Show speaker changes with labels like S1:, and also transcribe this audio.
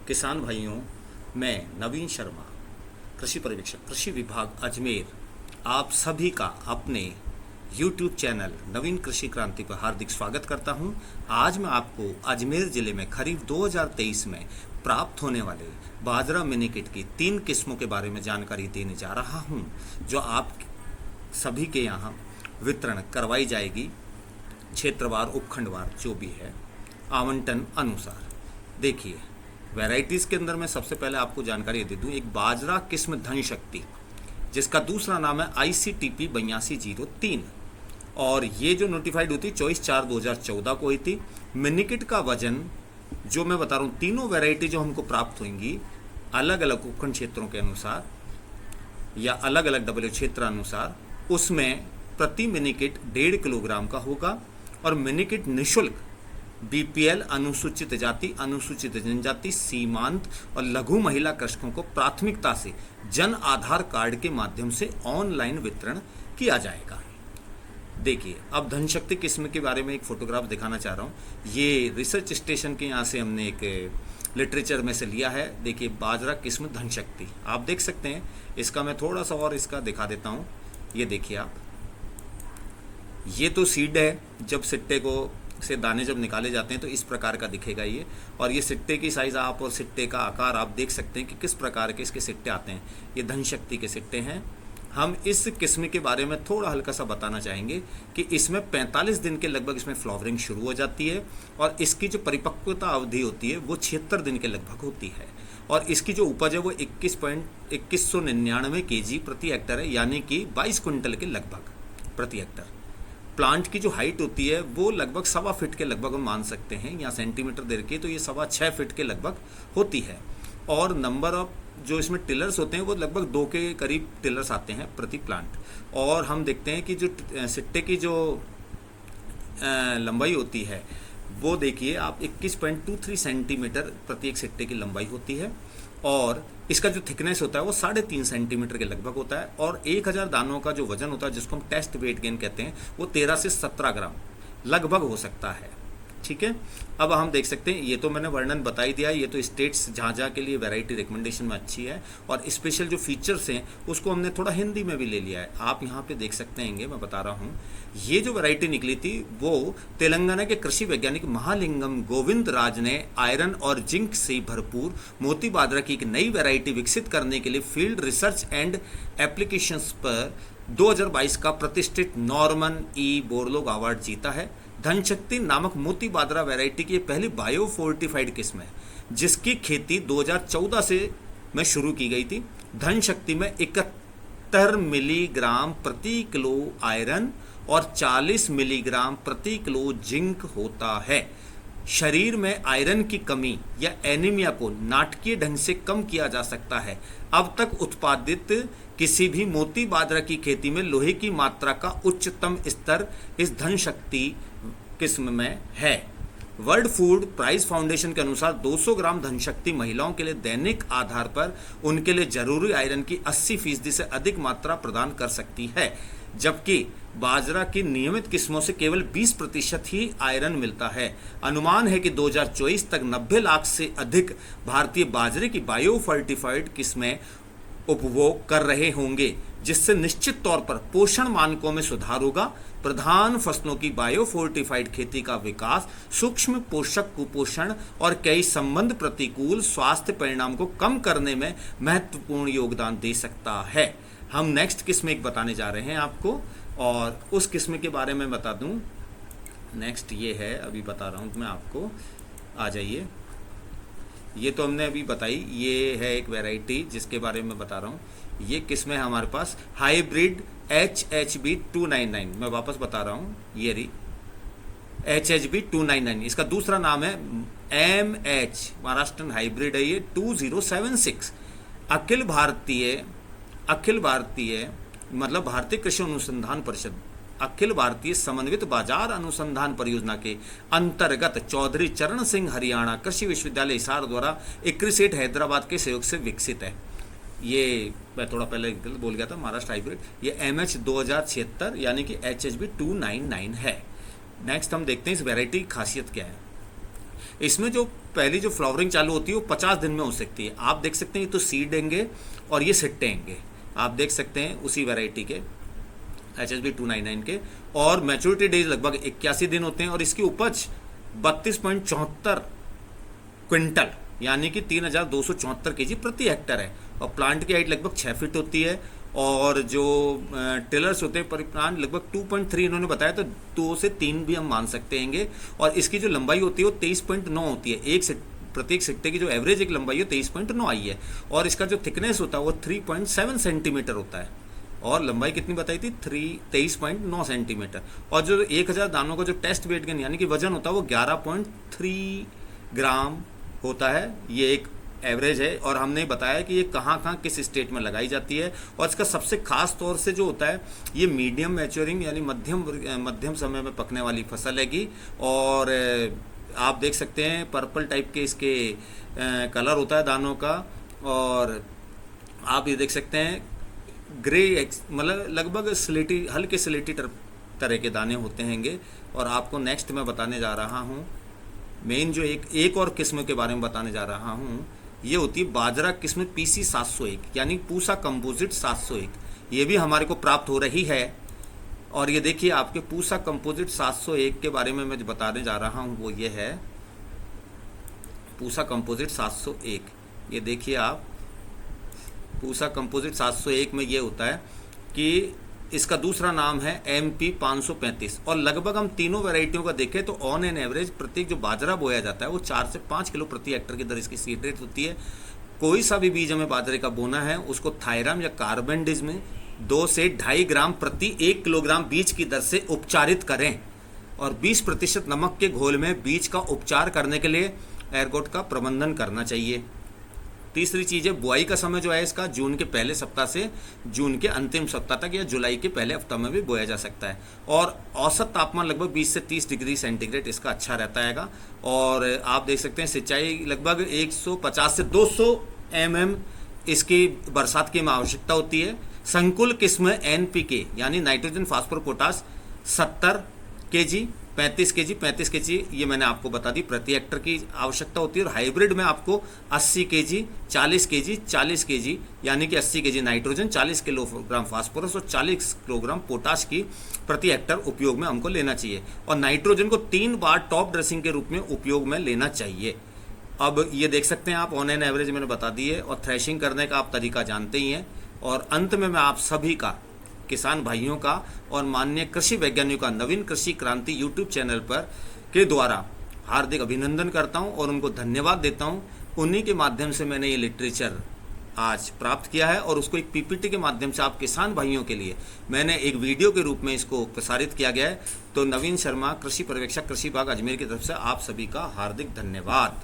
S1: किसान भाइयों, मैं नवीन शर्मा, कृषि पर्यवेक्षक, कृषि विभाग अजमेर, आप सभी का अपने YouTube चैनल नवीन कृषि क्रांति पर हार्दिक स्वागत करता हूं। आज मैं आपको अजमेर ज़िले में खरीफ 2023 में प्राप्त होने वाले बाजरा मिनीकिट की 3 किस्मों के बारे में जानकारी देने जा रहा हूं, जो आप सभी के यहाँ वितरण करवाई जाएगी क्षेत्रवार, उपखंडवार जो भी है, आवंटन अनुसार। देखिए, वैरायटीज़ के अंदर मैं सबसे पहले आपको जानकारी दे दूं। एक बाजरा किस्म धन शक्ति, जिसका दूसरा नाम है ICTP 8203, और ये जो नोटिफाइड हुई थी 24/4/2014 को हुई थी। मिनीकिट का वजन जो मैं बता रहा हूँ, तीनों वैरायटी जो हमको प्राप्त होंगी अलग अलग उपखंड क्षेत्रों के अनुसार या अलग अलग डब्ल्यू क्षेत्र अनुसार, उसमें प्रति मिनीकिट 1.5 किलोग्राम का होगा। और मिनीकिट निःशुल्क BPL, अनुसूचित जाति, अनुसूचित जनजाति, सीमांत और लघु महिला कृषकों को प्राथमिकता से जन आधार कार्ड के माध्यम से ऑनलाइन वितरण किया जाएगा। देखिए, अब धन शक्ति किस्म के बारे में एक फोटोग्राफ दिखाना चाह रहा हूँ। ये रिसर्च स्टेशन के यहाँ से हमने एक लिटरेचर में से लिया है। देखिए, बाजरा किस्म धन शक्ति आप देख सकते हैं। इसका मैं थोड़ा सा और इसका दिखा देता हूँ। ये देखिए आप, ये तो सीड है। जब सिट्टे को से दाने जब निकाले जाते हैं तो इस प्रकार का दिखेगा ये। और ये सिट्टे की साइज़ आप और सिट्टे का आकार आप देख सकते हैं कि किस प्रकार के इसके सिट्टे आते हैं। ये धन शक्ति के सिट्टे हैं। हम इस किस्म के बारे में थोड़ा हल्का सा बताना चाहेंगे कि इसमें 45 दिन के लगभग इसमें फ्लावरिंग शुरू हो जाती है, और इसकी जो परिपक्वता अवधि होती है वो 76 दिन के लगभग होती है। और इसकी जो उपज है वो 21,199 kg प्रति हेक्टर है, यानी कि 22 कुंटल के लगभग प्रति हेक्टर। प्लांट की जो हाइट होती है वो लगभग 1.25 फीट के लगभग हम मान सकते हैं, या सेंटीमीटर दे रखी है तो ये 6.25 फीट के लगभग होती है। और नंबर ऑफ जो इसमें टिलर्स होते हैं वो लगभग 2 के करीब टिलर्स आते हैं प्रति प्लांट। और हम देखते हैं कि जो सिट्टे की जो लंबाई होती है वो देखिए आप 21.23 सेंटीमीटर प्रति एक सिट्टे की लंबाई होती है। और इसका जो थिकनेस होता है वो 3.5 सेंटीमीटर के लगभग होता है। और 1000 दानों का जो वजन होता है, जिसको हम टेस्ट वेट गेन कहते हैं, वो 13 से 17 ग्राम लगभग हो सकता है। ठीक है, अब हम देख सकते हैं, ये तो मैंने वर्णन बता ही दिया। ये तो स्टेट्स जहाँ जहाँ के लिए वैरायटी रिकमेंडेशन में अच्छी है, और स्पेशल जो फीचर्स हैं उसको हमने थोड़ा हिंदी में भी ले लिया है। आप यहाँ पे देख सकते हैं, मैं बता रहा हूँ। ये जो वैरायटी निकली थी वो तेलंगाना के कृषि वैज्ञानिक महालिंगम गोविंद राज ने आयरन और जिंक से भरपूर मोती बाजरा की एक नई वैरायटी विकसित करने के लिए फील्ड रिसर्च एंड एप्लीकेशंस पर 2022 का प्रतिष्ठित नॉर्मन E. बोरलॉग अवार्ड जीता है। धन शक्ति नामक मोती बाजरा वैरायटी की पहली बायो फोर्टिफाइड किस्म है, जिसकी खेती 2014 से में शुरू की गई थी। धन शक्ति में 71 मिलीग्राम प्रति किलो आयरन और 40 मिलीग्राम प्रति किलो जिंक होता है। शरीर में आयरन की कमी या एनीमिया को नाटकीय ढंग से कम किया जा सकता है। अब तक उत्पादित किसी भी मोती बाजरा की खेती में लोहे की मात्रा का उच्चतम स्तर इस धन शक्ति किस्म में है। वर्ल्ड फूड प्राइस फाउंडेशन के अनुसार 200 ग्राम धन शक्ति महिलाओं के लिए दैनिक आधार पर उनके लिए जरूरी आयरन की 80% से अधिक मात्रा प्रदान कर सकती है, जबकि बाजरा की नियमित किस्मों से केवल 20% ही आयरन मिलता है। अनुमान है कि 2024 तक 90 लाख से अधिक भारतीय बाजरे की बायो फर्टिफाइड किस्में उपभोग कर रहे होंगे, जिससे निश्चित तौर पर पोषण मानकों में सुधार होगा। प्रधान फसलों की बायो फोर्टिफाइड खेती का विकास सूक्ष्म पोषक कुपोषण और कई संबंध प्रतिकूल स्वास्थ्य परिणाम को कम करने में महत्वपूर्ण योगदान दे सकता है। हम नेक्स्ट किस्म एक बताने जा रहे हैं आपको, और उस किस्म के बारे में बता दूं। नेक्स्ट ये है, अभी बता रहा हूं मैं आपको, आ जाइए। ये तो हमने अभी बताई, ये है एक वैरायटी जिसके बारे में बता रहा हूँ। ये किस्म है हमारे पास हाइब्रिड HHB 299। मैं वापस बता रहा हूँ, ये रही HHB 299। इसका दूसरा नाम है MH, महाराष्ट्रन हाइब्रिड है ये 2076। अखिल भारतीय मतलब भारतीय कृषि अनुसंधान परिषद, अखिल भारतीय समन्वित बाजार अनुसंधान परियोजना के अंतर्गत चौधरी चरण सिंह हरियाणा कृषि विश्वविद्यालय हिसार द्वारा इक्रिसेट हैदराबाद के सहयोग से विकसित है। ये मैं थोड़ा पहले गलत बोल गया था, महाराष्ट्र हाइब्रिड। ये MH 2076 यानी कि HHB 299 है। नेक्स्ट हम देखते हैं इस वैरायटी की खासियत क्या है। इसमें जो पहली जो फ्लावरिंग चालू होती है वो 50 दिन में हो सकती है। आप देख सकते हैं ये तो सीड हैंगे और ये सिट्टे हैंगे, आप देख सकते हैं उसी वैरायटी के HSB 299 के, और मैच्योरिटी डेज लगभग 81 दिन होते हैं और इसकी उपज 32.74 क्विंटल यानी कि 3274 केजी प्रति हेक्टर है। और प्लांट की हाइट लगभग 6 फीट होती है और जो टिलर्स होते हैं पर प्लांट लगभग 2.3 इन्होंने बताया, तो 2 से 3 भी हम मान सकते हैंगे। और इसकी जो लंबाई होती है वो 23.9 होती है, प्रत्येक सिट्टे की जो एवरेज एक लंबाई है 23.9 आई है। और इसका जो थिकनेस होता है वो 3.7 सेंटीमीटर होता है और लंबाई कितनी बताई थी 23.9 सेंटीमीटर। और जो 1000 दानों का जो टेस्ट वेट गेन यानी कि वजन होता है वो 11.3 ग्राम होता है। ये एक एवरेज है और हमने बताया कि ये कहाँ कहाँ किस स्टेट में लगाई जाती है। और इसका सबसे खास तौर से जो होता है ये मीडियम मैच्योरिंग यानी मध्यम समय में पकने वाली फसल हैगी। और आप देख सकते हैं पर्पल टाइप के इसके कलर होता है दानों का, और आप ये देख सकते हैं ग्रे मतलब लगभग स्लेटी हल्के स्लेटी तरह के दाने होते हैंगे। और आपको नेक्स्ट मैं बताने जा रहा हूँ मेन जो एक और किस्म के बारे में बताने जा रहा हूँ, ये होती है बाजरा किस्म PC 701 यानी पूसा कंपोजिट 701। ये भी हमारे को प्राप्त हो रही है। और ये देखिए आपके पूसा कंपोजिट 701 के बारे में मैं जो बताने जा रहा हूँ वो ये है पूसा कंपोजिट 701। ये देखिए आप पूसा कंपोजिट 701 में ये होता है कि इसका दूसरा नाम है MP 535। और लगभग हम तीनों वैरायटियों का देखें तो ऑन एन एवरेज प्रत्येक जो बाजरा बोया जाता है वो 4 से 5 किलो प्रति हेक्टर की दर इसकी सीड रेट होती है। कोई सा भी बीज हमें बाजरे का बोना है उसको थायराम या कार्बेंडिज में 2 से 2.5 ग्राम प्रति 1 किलोग्राम बीज की दर से उपचारित करें। और 20% नमक के घोल में बीज का उपचार करने के लिए एयरगोट का प्रबंधन करना चाहिए। तीसरी चीज़ है बुआई का समय जो है इसका जून के पहले सप्ताह से जून के अंतिम सप्ताह तक या जुलाई के पहले हफ्ता में भी बोया जा सकता है। और औसत तापमान लगभग 20 से 30 डिग्री सेंटीग्रेड इसका अच्छा रहता है। और आप देख सकते हैं सिंचाई लगभग 150 से 200 mm इसकी बरसात की आवश्यकता होती है। संकुल किस्म NPK यानी nitrogen phosphor potash 70 kg 35 kg ये मैंने आपको बता दी प्रति हेक्टर की आवश्यकता होती है। और हाइब्रिड में आपको 80 kg 40 kg यानी कि 80 kg नाइट्रोजन 40 किलोग्राम फास्फोरस और 40 किलोग्राम पोटाश की प्रति हेक्टर उपयोग में हमको लेना चाहिए। और नाइट्रोजन को 3 बार टॉप ड्रेसिंग के रूप में उपयोग में लेना चाहिए। अब ये देख सकते हैं आप ऑन एन एवरेज मैंने बता दी है और थ्रेशिंग करने का आप तरीका जानते ही हैं। और अंत में मैं आप सभी का किसान भाइयों का और माननीय कृषि वैज्ञानिकों का नवीन कृषि क्रांति यूट्यूब चैनल पर के द्वारा हार्दिक अभिनंदन करता हूं और उनको धन्यवाद देता हूं। उन्हीं के माध्यम से मैंने ये लिटरेचर आज प्राप्त किया है और उसको एक PPT के माध्यम से आप किसान भाइयों के लिए मैंने एक वीडियो के रूप में इसको प्रसारित किया गया है। तो नवीन शर्मा कृषि पर्यवेक्षक कृषि विभाग अजमेर की तरफ से आप सभी का हार्दिक धन्यवाद।